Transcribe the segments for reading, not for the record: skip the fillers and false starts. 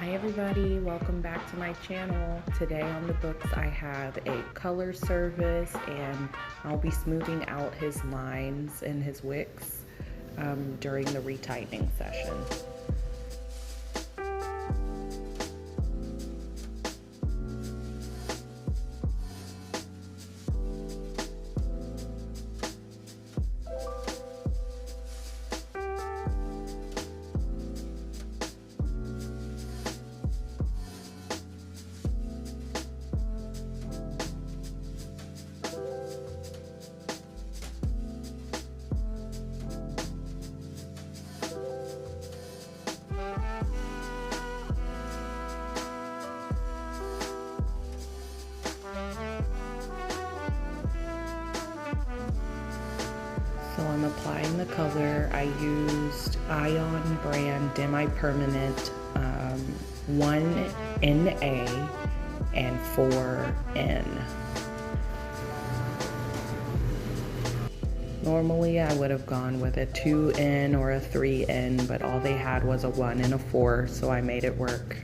Hi everybody, welcome back to my channel. Today on the books I have a color service and I'll be smoothing out his lines and his wicks during the retightening session. So I'm applying the color. I used Ion brand Demi-Permanent 1NA and 4N. Normally I would have gone with a 2N or a 3N, but all they had was a 1 and a 4, so I made it work.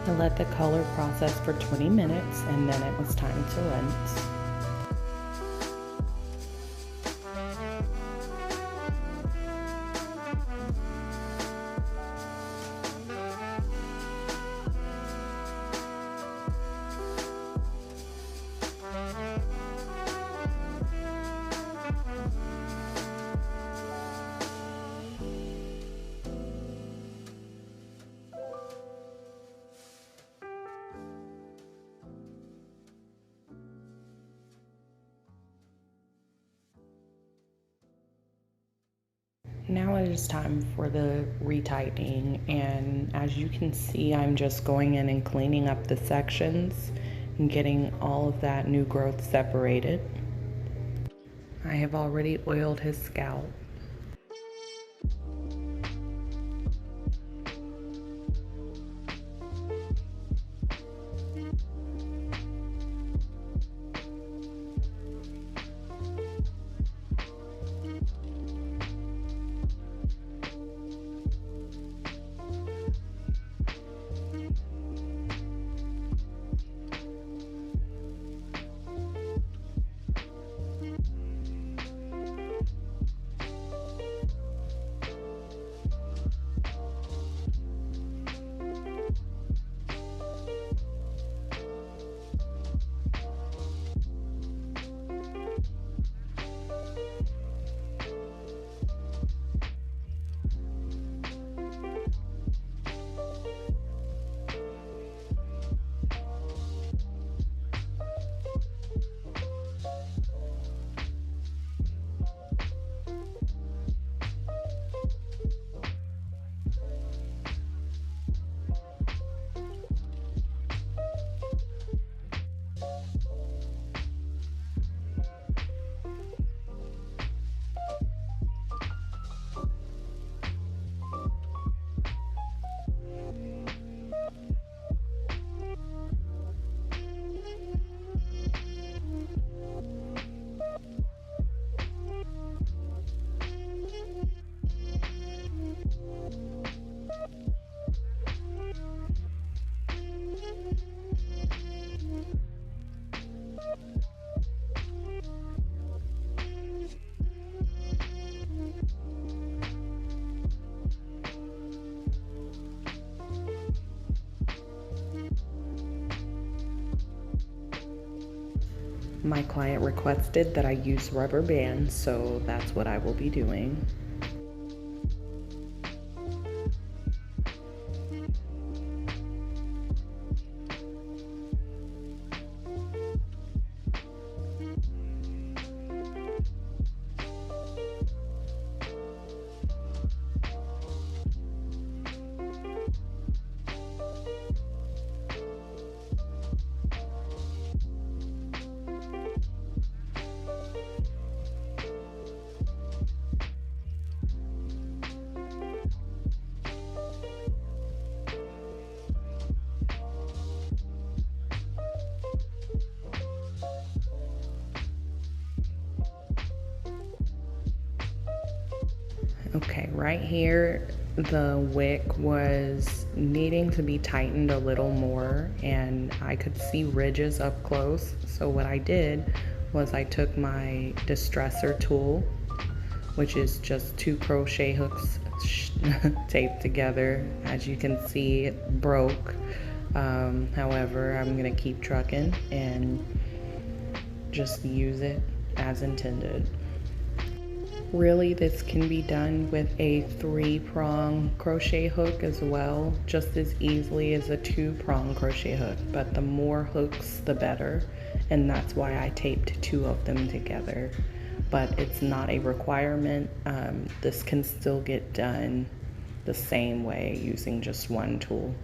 I let the color process for 20 minutes and then it was time to rinse. Now it is time for the retightening, and as you can see, I'm just going in and cleaning up the sections and getting all of that new growth separated. I have already oiled his scalp. My client requested that I use rubber bands, so that's what I will be doing. Okay, right here, the wick was needing to be tightened a little more, and I could see ridges up close. So what I did was I took my distressor tool, which is just 2 crochet hooks taped together. As you can see, it broke. However, I'm gonna keep trucking and just use it as intended. Really, this can be done with a 3-prong crochet hook as well, just as easily as a 2-prong crochet hook, but the more hooks the better, and that's why I taped 2 of them together. But it's not a requirement. This can still get done the same way using just 1 tool.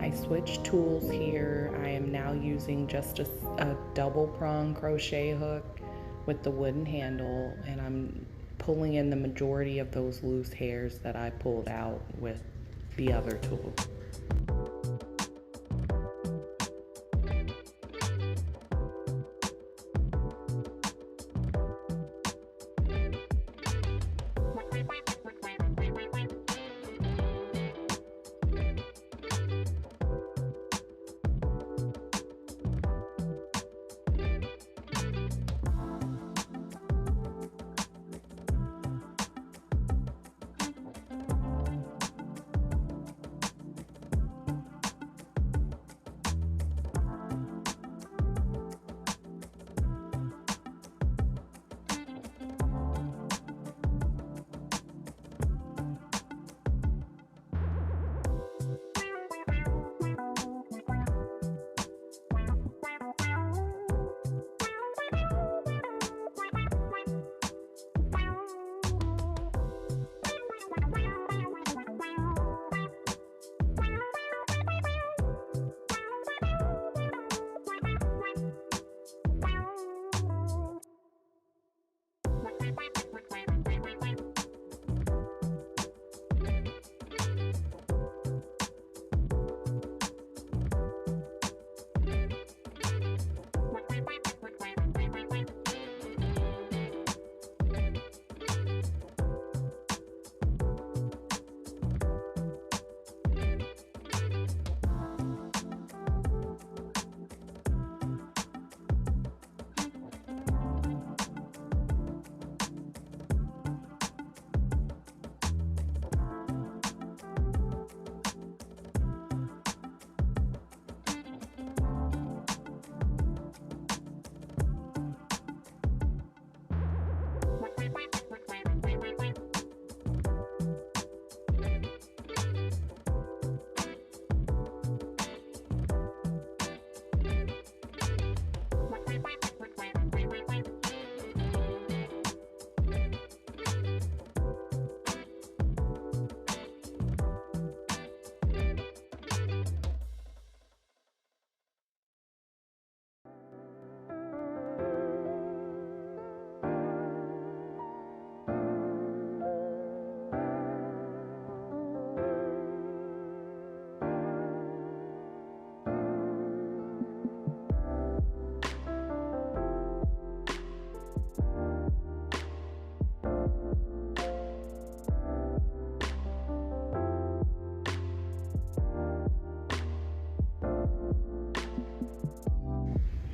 I switched tools here. I am now using just a double prong crochet hook with the wooden handle, and I'm pulling in the majority of those loose hairs that I pulled out with the other tool.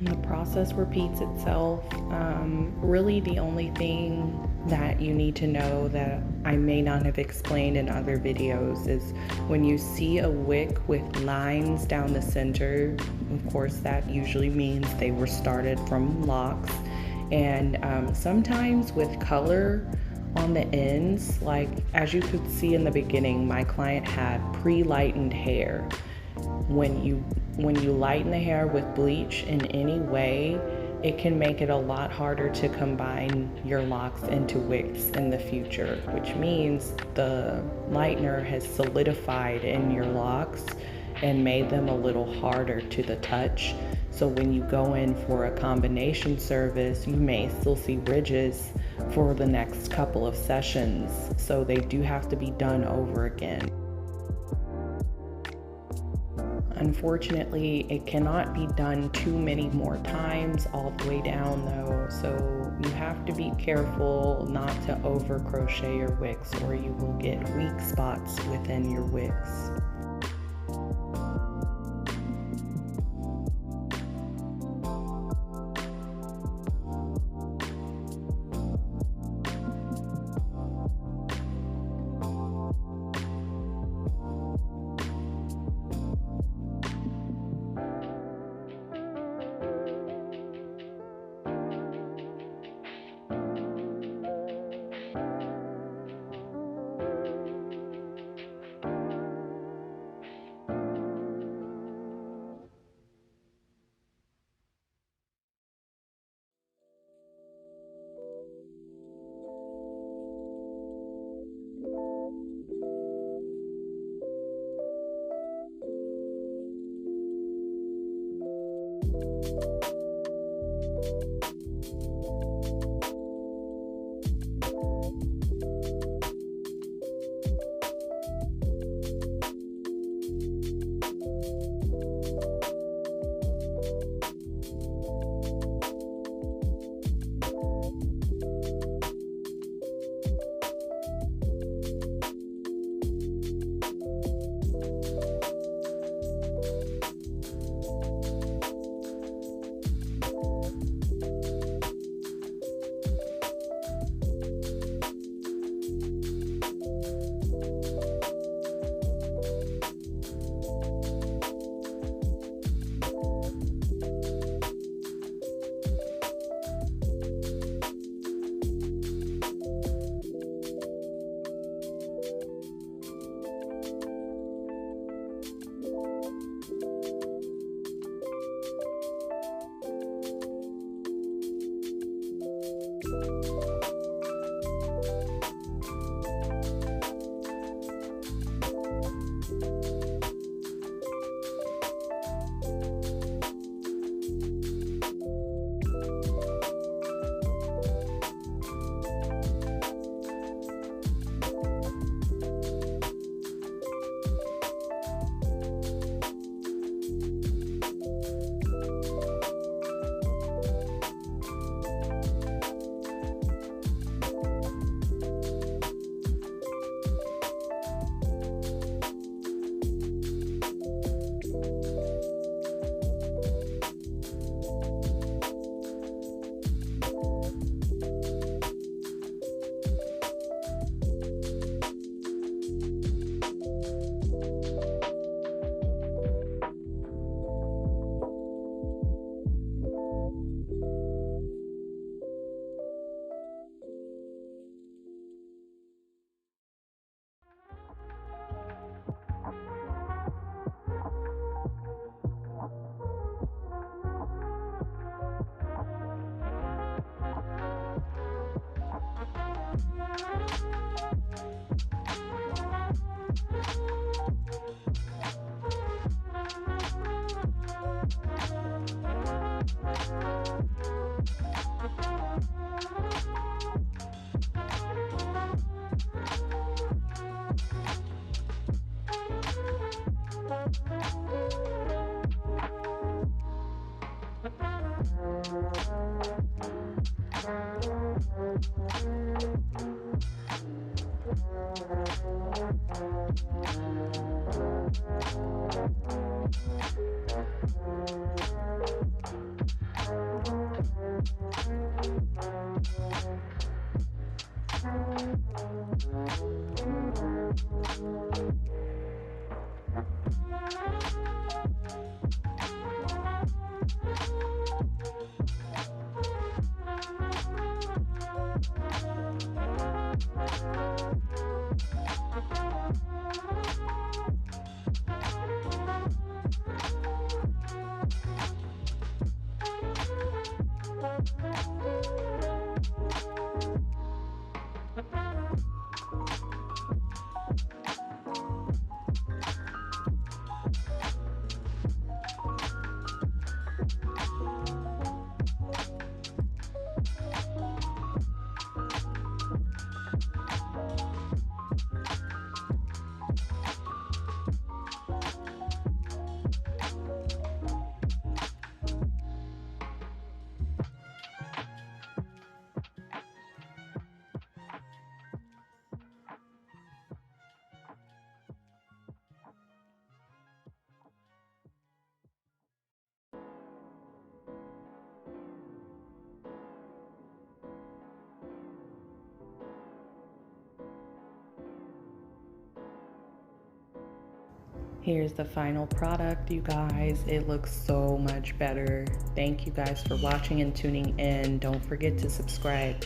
The process repeats itself. Really, the only thing that you need to know that I may not have explained in other videos is when you see a wick with lines down the center, of course, that usually means they were started from Locs. And sometimes with color on the ends, like as you could see in the beginning, my client had pre-lightened hair. When you lighten the hair with bleach in any way, it can make it a lot harder to combine your locks into wicks in the future, which means the lightener has solidified in your locks and made them a little harder to the touch. So when you go in for a combination service, you may still see ridges for the next couple of sessions. So they do have to be done over again. Unfortunately, it cannot be done too many more times all the way down though, so you have to be careful not to over crochet your wicks or you will get weak spots within your wicks. Here's the final product, you guys. It looks so much better. Thank you guys for watching and tuning in. Don't forget to subscribe.